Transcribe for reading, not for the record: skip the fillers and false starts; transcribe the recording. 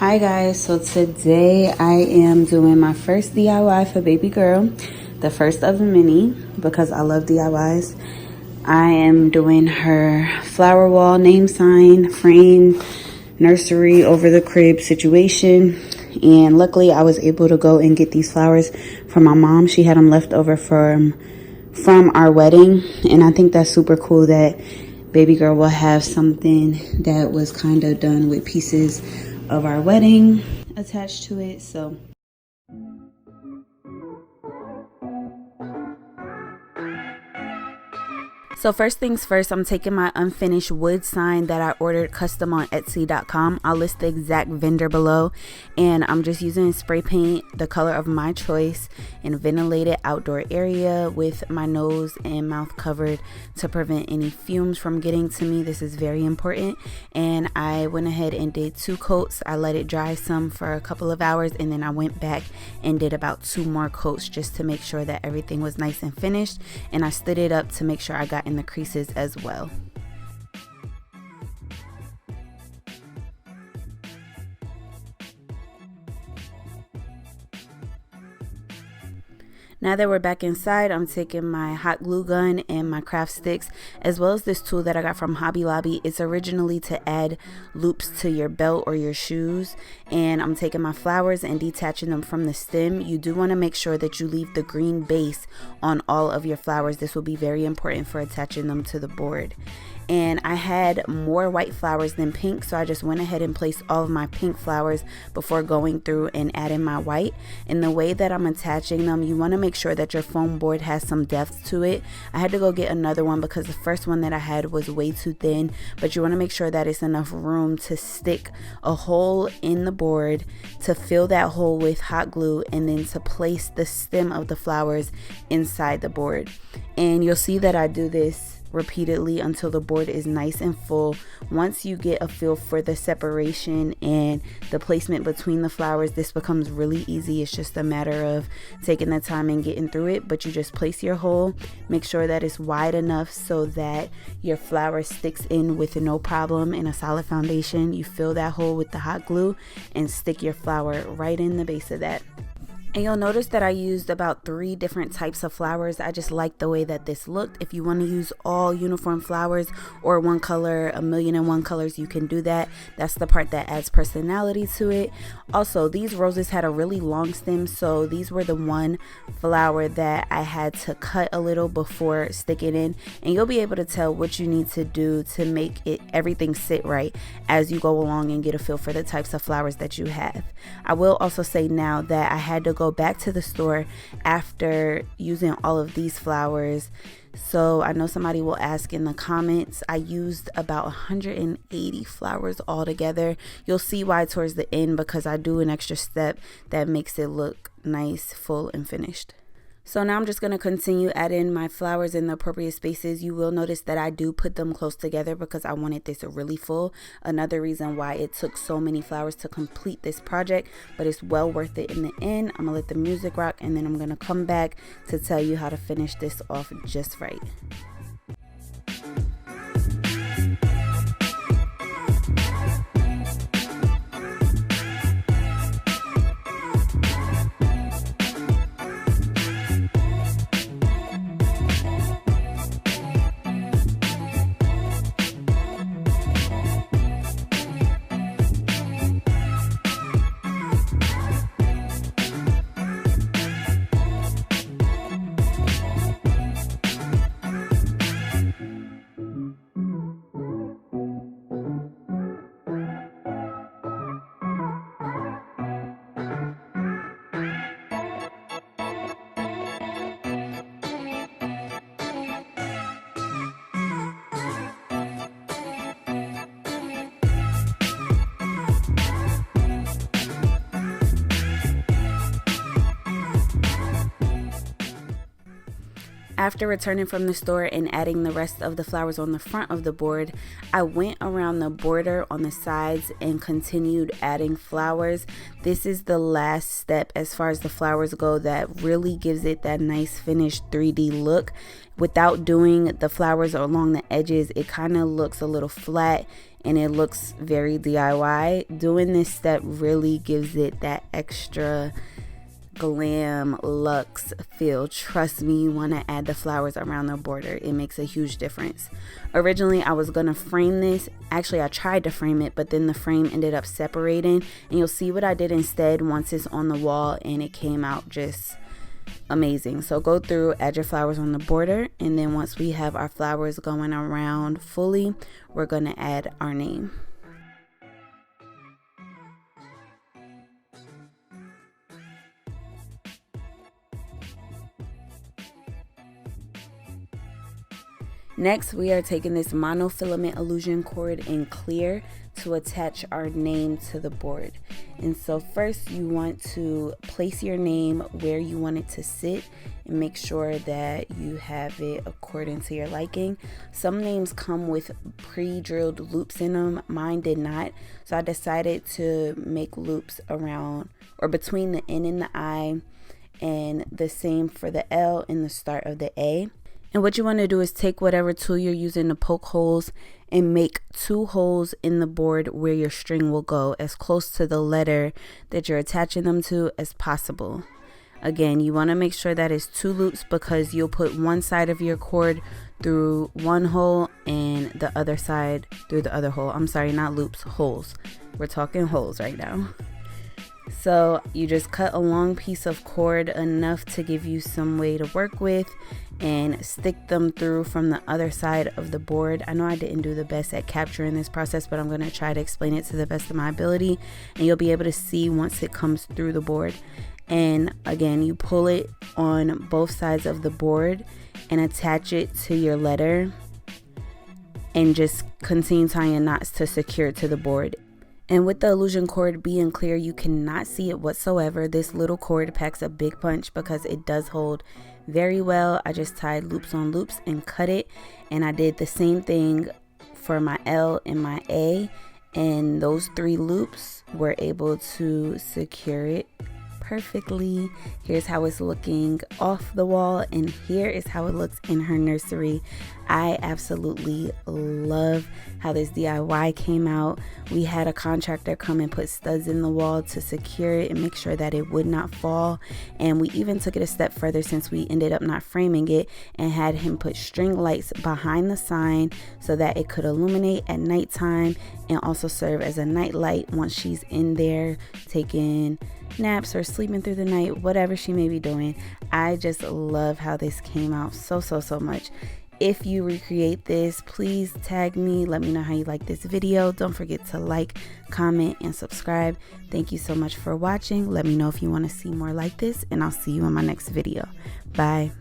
Hi guys, so today I am doing my first DIY for baby girl, the first of many because I love DIYs. I am doing her flower wall, name sign, frame, nursery over the crib situation, and luckily I was able to go and get these flowers from my mom. She had them left over from our wedding, and I think that's super cool that baby girl will have something that was kind of done with pieces of our wedding attached to it. So first things first, I'm taking my unfinished wood sign that I ordered custom on Etsy.com. I'll list the exact vendor below, and I'm just using spray paint, the color of my choice, in a ventilated outdoor area with my nose and mouth covered to prevent any fumes from getting to me. This is very important. And I went ahead and did 2 coats. I let it dry some for a couple of hours, and then I went back and did about 2 more coats just to make sure that everything was nice and finished. And I stood it up to make sure I got in the creases as well. Now that we're back inside, I'm taking my hot glue gun and my craft sticks, as well as this tool that I got from Hobby Lobby. It's originally to add loops to your belt or your shoes. And I'm taking my flowers and detaching them from the stem. You do want to make sure that you leave the green base on all of your flowers. This will be very important for attaching them to the board. And I had more white flowers than pink, so I just went ahead and placed all of my pink flowers before going through and adding my white. And the way that I'm attaching them, you want to make sure that your foam board has some depth to it. I had to go get another one because the first one that I had was way too thin, but you want to make sure that it's enough room to stick a hole in the board, to fill that hole with hot glue, and then to place the stem of the flowers inside the board. And you'll see that I do this repeatedly until the board is nice and full. Once you get a feel for the separation and the placement between the flowers, this becomes really easy. It's just a matter of taking the time and getting through it. But you just place your hole, make sure that it's wide enough so that your flower sticks in with no problem in a solid foundation. You fill that hole with the hot glue and stick your flower right in the base of that. And you'll notice that I used about 3 different types of flowers. I just like the way that this looked. If you want to use all uniform flowers or one color, 1,000,001 colors, you can do that. That's the part that adds personality to it. Also, these roses had a really long stem, so these were the one flower that I had to cut a little before sticking in. And you'll be able to tell what you need to do to make everything sit right as you go along and get a feel for the types of flowers that you have. I will also say now that I had to go back to the store after using all of these flowers. So I know somebody will ask in the comments. I used about 180 flowers altogether. You'll see why towards the end, because I do an extra step that makes it look nice, full, and finished. So now I'm just going to continue adding my flowers in the appropriate spaces. You will notice that I do put them close together because I wanted this really full. Another reason why it took so many flowers to complete this project, but it's well worth it in the end. I'm going to let the music rock, and then I'm going to come back to tell you how to finish this off just right. After returning from the store and adding the rest of the flowers on the front of the board, I went around the border on the sides and continued adding flowers. This is the last step as far as the flowers go that really gives it that nice finished 3D look. Without doing the flowers along the edges, it kind of looks a little flat and it looks very DIY. Doing this step really gives it that extra glam luxe feel. Trust me, you want to add the flowers around the border. It makes a huge difference. Originally I was gonna frame this. Actually, I tried to frame it, but then the frame ended up separating, and you'll see what I did instead once it's on the wall, and it came out just amazing. So go through, add your flowers on the border, and then once we have our flowers going around fully, we're gonna add our name. Next, we are taking this monofilament illusion cord in clear to attach our name to the board. And so first you want to place your name where you want it to sit and make sure that you have it according to your liking. Some names come with pre-drilled loops in them. Mine did not. So I decided to make loops around or between the N and the I, and the same for the L and the start of the A. And what you want to do is take whatever tool you're using to poke holes and make 2 holes in the board where your string will go, as close to the letter that you're attaching them to as possible. Again, you want to make sure that it's 2 loops, because you'll put one side of your cord through one hole and the other side through the other hole. I'm sorry, not loops, holes. We're talking holes right now. So you just cut a long piece of cord, enough to give you some way to work with, and stick them through from the other side of the board. I know I didn't do the best at capturing this process, but I'm going to try to explain it to the best of my ability, and you'll be able to see once it comes through the board. And again, you pull it on both sides of the board and attach it to your letter, and just continue tying knots to secure it to the board. And with the illusion cord being clear, you cannot see it whatsoever. This little cord packs a big punch because it does hold very well. I just tied loops on loops and cut it, and I did the same thing for my L and my A, and those 3 loops were able to secure it perfectly. Here's how it's looking off the wall, and here is how it looks in her nursery. I absolutely love how this DIY came out. We had a contractor come and put studs in the wall to secure it and make sure that it would not fall, and we even took it a step further, since we ended up not framing it, and had him put string lights behind the sign so that it could illuminate at nighttime and also serve as a night light once she's in there taking naps or sleeping through the night, whatever she may be doing. I just love how this came out so much. If you recreate this, please tag me. Let me know how you like this video. Don't forget to like, comment, and subscribe. Thank you so much for watching. Let me know if you want to see more like this, and I'll see you in my next video. Bye.